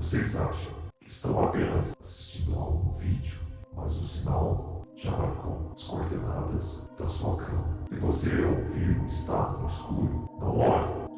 Vocês acham que estão apenas assistindo a um vídeo, mas o sinal já marcou as coordenadas da sua cama. E você ouviu estar no escuro. Não olhe.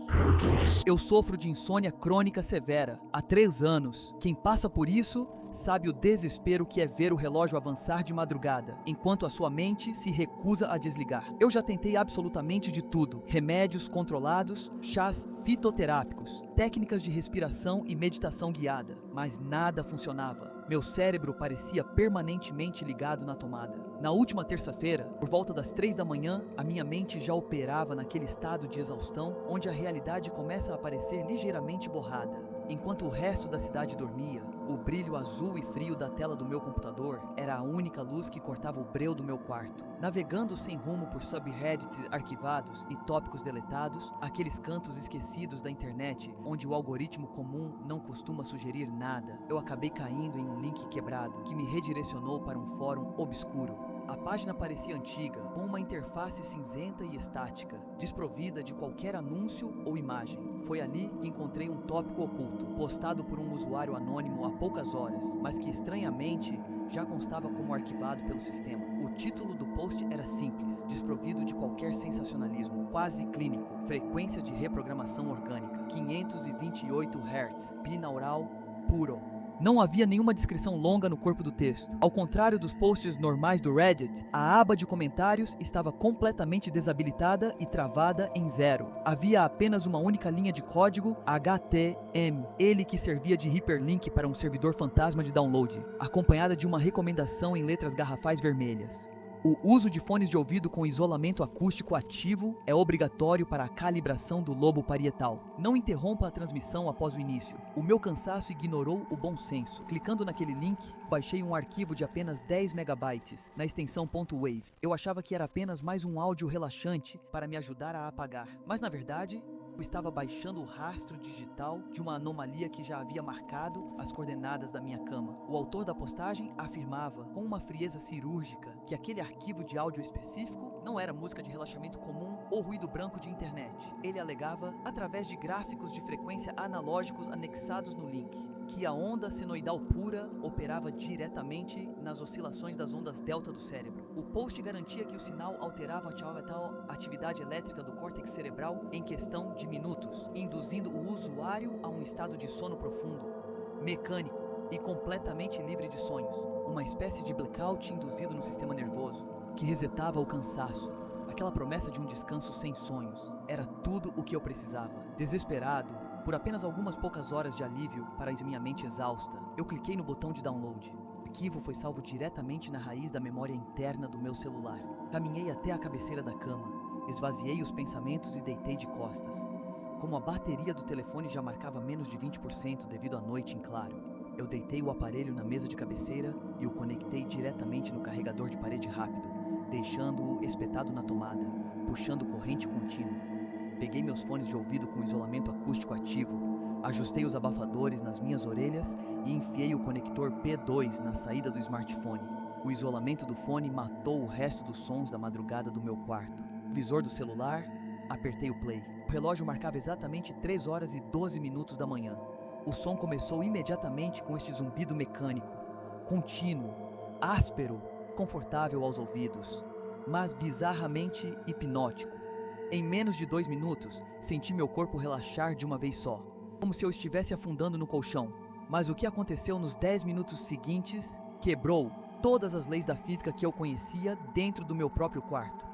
Eu sofro de insônia crônica severa há 3 anos. Quem passa por isso sabe o desespero que é ver o relógio avançar de madrugada, enquanto a sua mente se recusa a desligar. Eu já tentei absolutamente de tudo: remédios controlados, chás fitoterápicos, técnicas de respiração e meditação guiada, mas nada funcionava. Meu cérebro parecia permanentemente ligado na tomada. Na última terça-feira, por volta das 3 da manhã, a minha mente já operava naquele estado de exaustão onde a realidade começa a aparecer ligeiramente borrada. Enquanto o resto da cidade dormia, o brilho azul e frio da tela do meu computador era a única luz que cortava o breu do meu quarto. Navegando sem rumo por subreddits arquivados e tópicos deletados, aqueles cantos esquecidos da internet onde o algoritmo comum não costuma sugerir nada, eu acabei caindo em um link quebrado que me redirecionou para um fórum obscuro. A página parecia antiga, com uma interface cinzenta e estática, desprovida de qualquer anúncio ou imagem. Foi ali que encontrei um tópico oculto, postado por um usuário anônimo há poucas horas, mas que estranhamente já constava como arquivado pelo sistema. O título do post era simples, desprovido de qualquer sensacionalismo, quase clínico: frequência de reprogramação orgânica, 528 Hz, binaural puro. Não havia nenhuma descrição longa no corpo do texto. Ao contrário dos posts normais do Reddit, a aba de comentários estava completamente desabilitada e travada em 0. Havia apenas uma única linha de código HTML, ele que servia de hiperlink para um servidor fantasma de download, acompanhada de uma recomendação em letras garrafais vermelhas. O uso de fones de ouvido com isolamento acústico ativo é obrigatório para a calibração do lobo parietal. Não interrompa a transmissão após o início. O meu cansaço ignorou o bom senso. Clicando naquele link, baixei um arquivo de apenas 10 megabytes na extensão .wave. Eu achava que era apenas mais um áudio relaxante para me ajudar a apagar, mas na verdade eu estava baixando o rastro digital de uma anomalia que já havia marcado as coordenadas da minha cama. O autor da postagem afirmava, com uma frieza cirúrgica, que aquele arquivo de áudio específico não era música de relaxamento comum ou ruído branco de internet. Ele alegava, através de gráficos de frequência analógicos anexados no link, que a onda senoidal pura operava diretamente nas oscilações das ondas delta do cérebro. O post garantia que o sinal alterava a atividade elétrica do córtex cerebral em questão de minutos, induzindo o usuário a um estado de sono profundo, mecânico e completamente livre de sonhos, uma espécie de blackout induzido no sistema nervoso, que resetava o cansaço. Aquela promessa de um descanso sem sonhos era tudo o que eu precisava. Desesperado por apenas algumas poucas horas de alívio para a minha mente exausta, eu cliquei no botão de download. O arquivo foi salvo diretamente na raiz da memória interna do meu celular. Caminhei até a cabeceira da cama, esvaziei os pensamentos e deitei de costas. Como a bateria do telefone já marcava menos de 20% devido à noite em claro, eu deitei o aparelho na mesa de cabeceira e o conectei diretamente no carregador de parede rápido, deixando-o espetado na tomada, puxando corrente contínua. Peguei meus fones de ouvido com isolamento acústico ativo, ajustei os abafadores nas minhas orelhas e enfiei o conector P2 na saída do smartphone. O isolamento do fone matou o resto dos sons da madrugada do meu quarto. O visor do celular, apertei o play. O relógio marcava exatamente 3 horas e 12 minutos da manhã. O som começou imediatamente com este zumbido mecânico, contínuo, áspero, confortável aos ouvidos, mas bizarramente hipnótico. Em menos de 2 minutos, senti meu corpo relaxar de uma vez só, como se eu estivesse afundando no colchão. Mas o que aconteceu nos 10 minutos seguintes quebrou todas as leis da física que eu conhecia dentro do meu próprio quarto.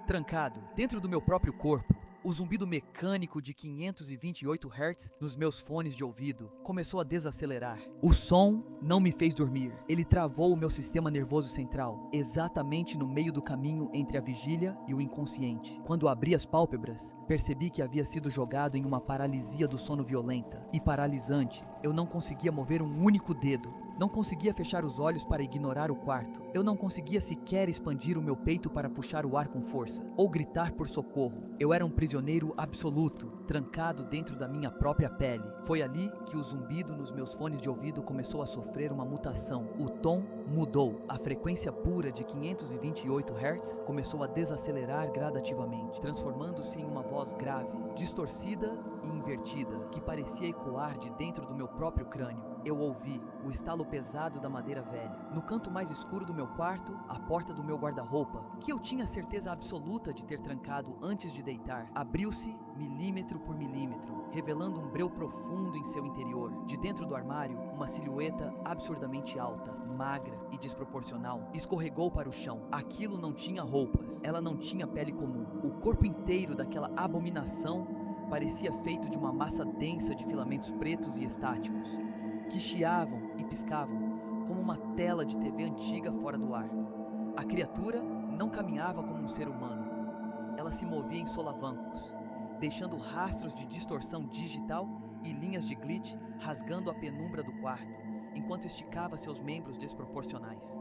Trancado dentro do meu próprio corpo, o zumbido mecânico de 528 Hz nos meus fones de ouvido começou a desacelerar. O som não me fez dormir. Ele travou o meu sistema nervoso central, exatamente no meio do caminho entre a vigília e o inconsciente. Quando abri as pálpebras, percebi que havia sido jogado em uma paralisia do sono violenta e paralisante. Eu não conseguia mover um único dedo. Não conseguia fechar os olhos para ignorar o quarto. Eu não conseguia sequer expandir o meu peito para puxar o ar com força, ou gritar por socorro. Eu era um prisioneiro absoluto, trancado dentro da minha própria pele. Foi ali que o zumbido nos meus fones de ouvido começou a sofrer uma mutação. O tom mudou. A frequência pura de 528 Hz começou a desacelerar gradativamente, transformando-se em uma voz grave, distorcida e invertida, que parecia ecoar de dentro do meu próprio crânio. Eu ouvi o estalo pesado da madeira velha. No canto mais escuro do meu quarto, a porta do meu guarda-roupa, que eu tinha certeza absoluta de ter trancado antes de deitar, abriu-se milímetro por milímetro, revelando um breu profundo em seu interior. De dentro do armário, uma silhueta absurdamente alta, magra e desproporcional, escorregou para o chão. Aquilo não tinha roupas, ela não tinha pele comum. O corpo inteiro daquela abominação parecia feito de uma massa densa de filamentos pretos e estáticos, que chiavam e piscavam como uma tela de TV antiga fora do ar. A criatura não caminhava como um ser humano. Ela se movia em solavancos, deixando rastros de distorção digital e linhas de glitch rasgando a penumbra do quarto, enquanto esticava seus membros desproporcionais.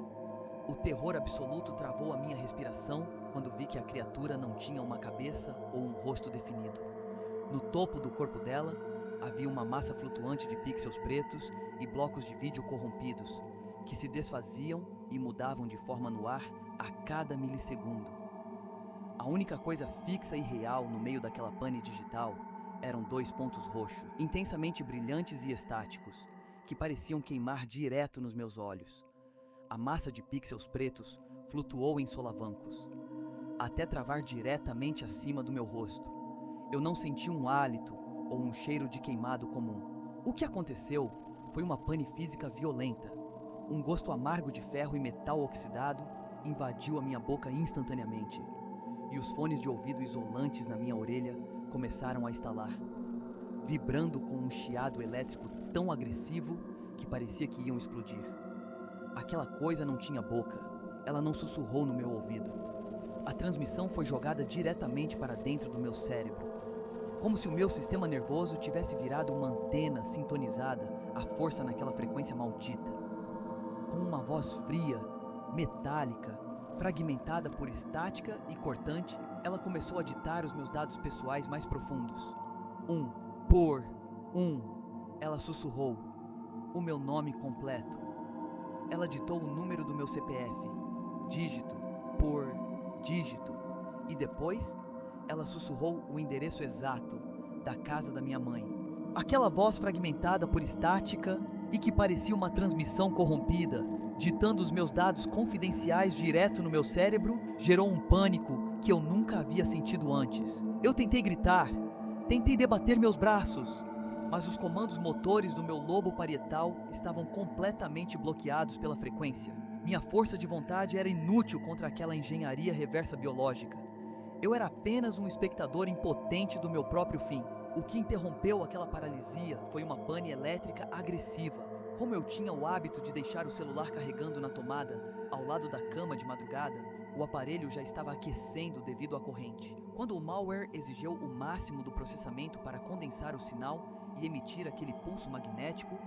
O terror absoluto travou a minha respiração quando vi que a criatura não tinha uma cabeça ou um rosto definido. No topo do corpo dela, havia uma massa flutuante de pixels pretos e blocos de vídeo corrompidos, que se desfaziam e mudavam de forma no ar a cada milissegundo. A única coisa fixa e real no meio daquela pane digital eram 2 pontos roxos, intensamente brilhantes e estáticos, que pareciam queimar direto nos meus olhos. A massa de pixels pretos flutuou em solavancos, até travar diretamente acima do meu rosto. Eu não senti um hálito ou um cheiro de queimado comum. O que aconteceu foi uma pane física violenta. Um gosto amargo de ferro e metal oxidado invadiu a minha boca instantaneamente, e os fones de ouvido isolantes na minha orelha começaram a estalar, vibrando com um chiado elétrico tão agressivo que parecia que iam explodir. Aquela coisa não tinha boca, ela não sussurrou no meu ouvido. A transmissão foi jogada diretamente para dentro do meu cérebro, como se o meu sistema nervoso tivesse virado uma antena sintonizada à força naquela frequência maldita. Com uma voz fria, metálica, fragmentada por estática e cortante, ela começou a ditar os meus dados pessoais mais profundos. 1 por 1, ela sussurrou, o meu nome completo. Ela ditou o número do meu CPF, dígito por dígito, e depois ela sussurrou o endereço exato da casa da minha mãe. Aquela voz fragmentada por estática e que parecia uma transmissão corrompida, ditando os meus dados confidenciais direto no meu cérebro, gerou um pânico que eu nunca havia sentido antes. Eu tentei gritar, tentei debater meus braços, mas os comandos motores do meu lobo parietal estavam completamente bloqueados pela frequência. Minha força de vontade era inútil contra aquela engenharia reversa biológica. Eu era apenas um espectador impotente do meu próprio fim. O que interrompeu aquela paralisia foi uma pane elétrica agressiva. Como eu tinha o hábito de deixar o celular carregando na tomada, ao lado da cama de madrugada, o aparelho já estava aquecendo devido à corrente. Quando o malware exigiu o máximo do processamento para condensar o sinal e emitir aquele pulso magnético,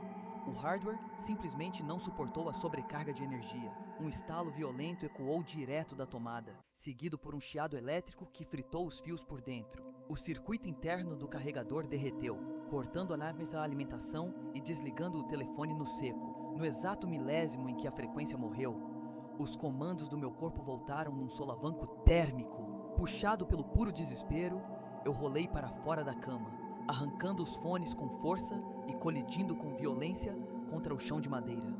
o hardware simplesmente não suportou a sobrecarga de energia. Um estalo violento ecoou direto da tomada, seguido por um chiado elétrico que fritou os fios por dentro. O circuito interno do carregador derreteu, cortando a alimentação e desligando o telefone no seco. No exato milésimo em que a frequência morreu, os comandos do meu corpo voltaram num solavanco térmico. Puxado pelo puro desespero, eu rolei para fora da cama, arrancando os fones com força e colidindo com violência contra o chão de madeira.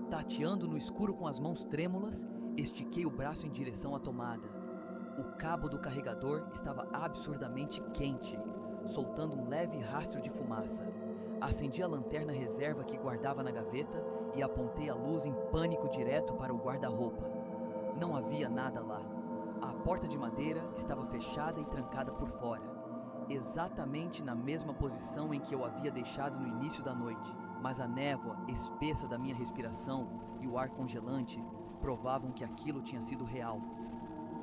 Tateando no escuro com as mãos trêmulas, estiquei o braço em direção à tomada. O cabo do carregador estava absurdamente quente, soltando um leve rastro de fumaça. Acendi a lanterna reserva que guardava na gaveta e apontei a luz em pânico direto para o guarda-roupa. Não havia nada lá. A porta de madeira estava fechada e trancada por fora, exatamente na mesma posição em que eu havia deixado no início da noite, mas a névoa espessa da minha respiração e o ar congelante provavam que aquilo tinha sido real.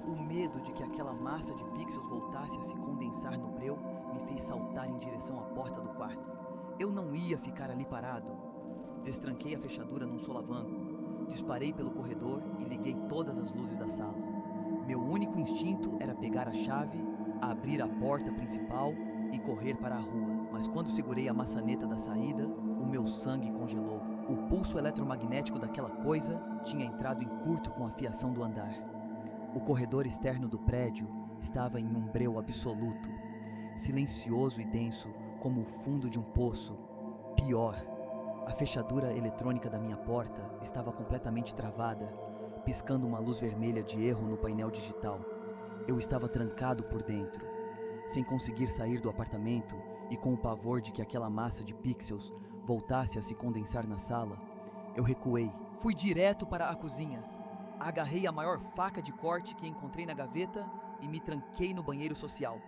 O medo de que aquela massa de pixels voltasse a se condensar no breu me fez saltar em direção à porta do quarto. Eu não ia ficar ali parado. Destranquei a fechadura num solavanco, disparei pelo corredor e liguei todas as luzes da sala. Meu único instinto era pegar a chave, abrir a porta principal e correr para a rua. Mas quando segurei a maçaneta da saída, o meu sangue congelou. O pulso eletromagnético daquela coisa tinha entrado em curto com a fiação do andar. O corredor externo do prédio estava em um breu absoluto, silencioso e denso como o fundo de um poço. Pior, a fechadura eletrônica da minha porta estava completamente travada, piscando uma luz vermelha de erro no painel digital. Eu estava trancado por dentro, sem conseguir sair do apartamento e com o pavor de que aquela massa de pixels voltasse a se condensar na sala. Eu recuei, fui direto para a cozinha, agarrei a maior faca de corte que encontrei na gaveta e me tranquei no banheiro social.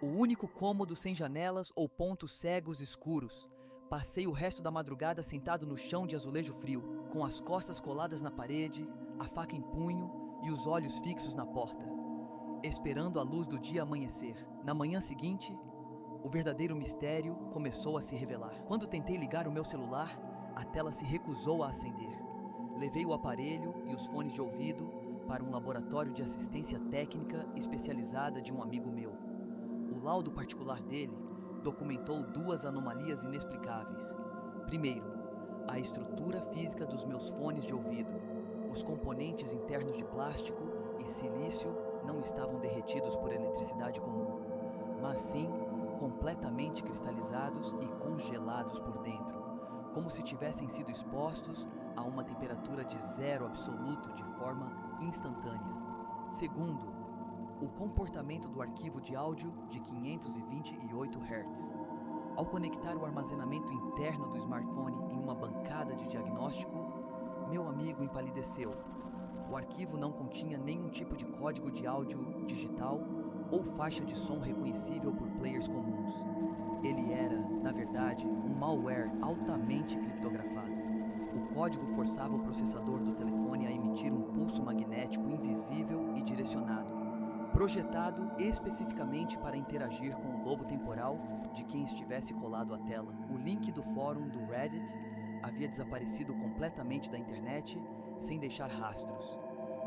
O único cômodo sem janelas ou pontos cegos escuros. Passei o resto da madrugada sentado no chão de azulejo frio, com as costas coladas na parede, a faca em punho e os olhos fixos na porta, esperando a luz do dia amanhecer. Na manhã seguinte, o verdadeiro mistério começou a se revelar. Quando tentei ligar o meu celular, a tela se recusou a acender. Levei o aparelho e os fones de ouvido para um laboratório de assistência técnica especializada de um amigo meu. O laudo particular dele documentou 2 anomalias inexplicáveis. Primeiro, a estrutura física dos meus fones de ouvido. Os componentes internos de plástico e silício não estavam derretidos por eletricidade comum, mas sim completamente cristalizados e congelados por dentro, como se tivessem sido expostos a uma temperatura de zero absoluto de forma instantânea. Segundo, o comportamento do arquivo de áudio de 528 Hz. Ao conectar o armazenamento interno do smartphone em uma bancada de diagnóstico, meu amigo empalideceu. O arquivo não continha nenhum tipo de código de áudio digital ou faixa de som reconhecível por players comuns. Ele era, na verdade, um malware altamente criptografado. O código forçava o processador do telefone a emitir um pulso magnético invisível e direcionado, projetado especificamente para interagir com o lobo temporal de quem estivesse colado à tela. O link do fórum do Reddit havia desaparecido completamente da internet sem deixar rastros.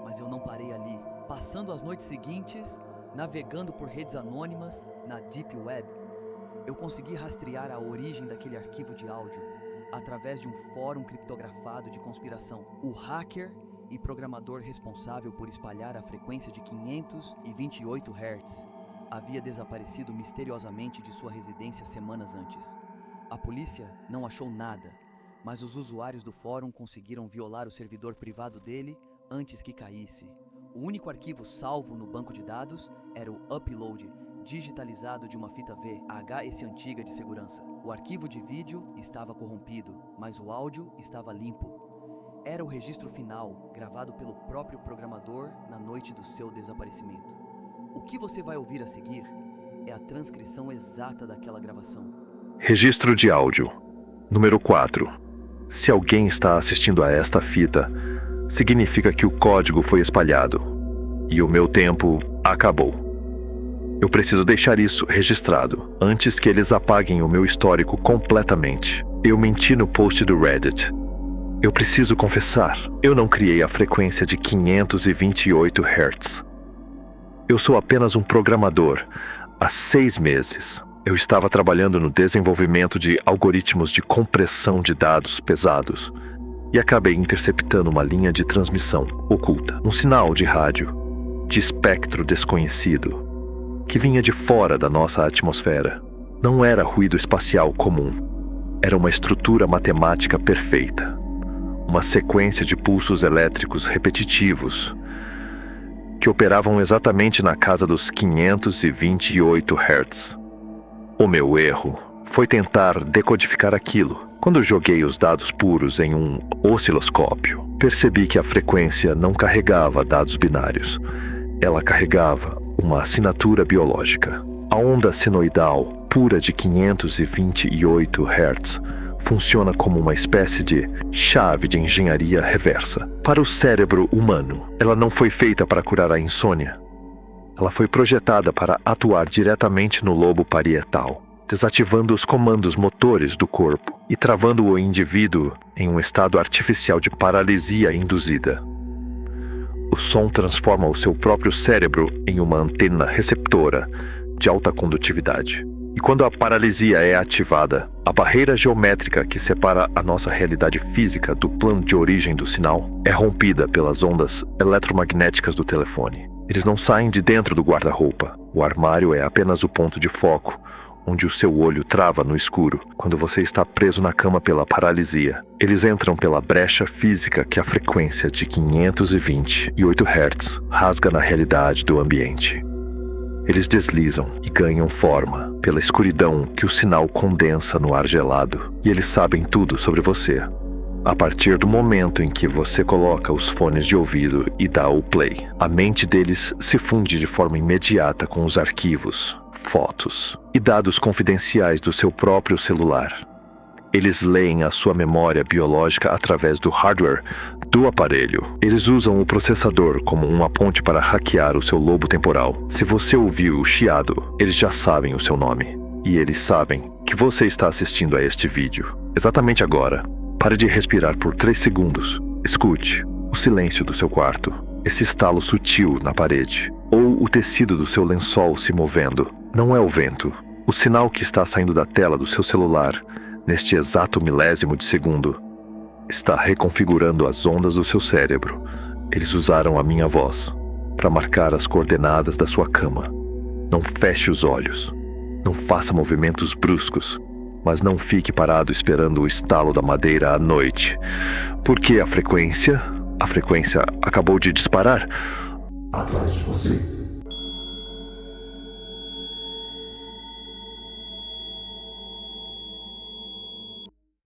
Mas eu não parei ali. Passando as noites seguintes, navegando por redes anônimas na Deep Web, eu consegui rastrear a origem daquele arquivo de áudio através de um fórum criptografado de conspiração. O hacker e programador responsável por espalhar a frequência de 528 Hz havia desaparecido misteriosamente de sua residência semanas antes. A polícia não achou nada, mas os usuários do fórum conseguiram violar o servidor privado dele antes que caísse. O único arquivo salvo no banco de dados era o upload digitalizado de uma fita VHS antiga de segurança. O arquivo de vídeo estava corrompido, mas o áudio estava limpo. Era o registro final, gravado pelo próprio programador na noite do seu desaparecimento. O que você vai ouvir a seguir é a transcrição exata daquela gravação. Registro de áudio. Número 4. Se alguém está assistindo a esta fita, significa que o código foi espalhado e o meu tempo acabou. Eu preciso deixar isso registrado antes que eles apaguem o meu histórico completamente. Eu menti no post do Reddit. Eu preciso confessar, eu não criei a frequência de 528 Hz. Eu sou apenas um programador. Há 6 meses, eu estava trabalhando no desenvolvimento de algoritmos de compressão de dados pesados e acabei interceptando uma linha de transmissão oculta, um sinal de rádio, de espectro desconhecido, que vinha de fora da nossa atmosfera. Não era ruído espacial comum, era uma estrutura matemática perfeita. Uma sequência de pulsos elétricos repetitivos que operavam exatamente na casa dos 528 Hz. O meu erro foi tentar decodificar aquilo. Quando joguei os dados puros em um osciloscópio, percebi que a frequência não carregava dados binários. Ela carregava uma assinatura biológica. A onda senoidal pura de 528 Hz funciona como uma espécie de chave de engenharia reversa. Para o cérebro humano, ela não foi feita para curar a insônia. Ela foi projetada para atuar diretamente no lobo parietal, desativando os comandos motores do corpo e travando o indivíduo em um estado artificial de paralisia induzida. O som transforma o seu próprio cérebro em uma antena receptora de alta condutividade. E quando a paralisia é ativada, a barreira geométrica que separa a nossa realidade física do plano de origem do sinal é rompida pelas ondas eletromagnéticas do telefone. Eles não saem de dentro do guarda-roupa. O armário é apenas o ponto de foco, onde o seu olho trava no escuro quando você está preso na cama pela paralisia. Eles entram pela brecha física que a frequência de 528 Hz rasga na realidade do ambiente. Eles deslizam e ganham forma pela escuridão que o sinal condensa no ar gelado, e eles sabem tudo sobre você. A partir do momento em que você coloca os fones de ouvido e dá o play, a mente deles se funde de forma imediata com os arquivos, fotos e dados confidenciais do seu próprio celular. Eles leem a sua memória biológica através do hardware do aparelho. Eles usam o processador como uma ponte para hackear o seu lobo temporal. Se você ouviu o chiado, eles já sabem o seu nome. E eles sabem que você está assistindo a este vídeo. Exatamente agora. Pare de respirar por 3 segundos. Escute o silêncio do seu quarto. Esse estalo sutil na parede. Ou o tecido do seu lençol se movendo. Não é o vento. O sinal que está saindo da tela do seu celular neste exato milésimo de segundo, está reconfigurando as ondas do seu cérebro. Eles usaram a minha voz para marcar as coordenadas da sua cama. Não feche os olhos. Não faça movimentos bruscos. Mas não fique parado esperando o estalo da madeira à noite. Porque a frequência acabou de disparar. Atrás de você.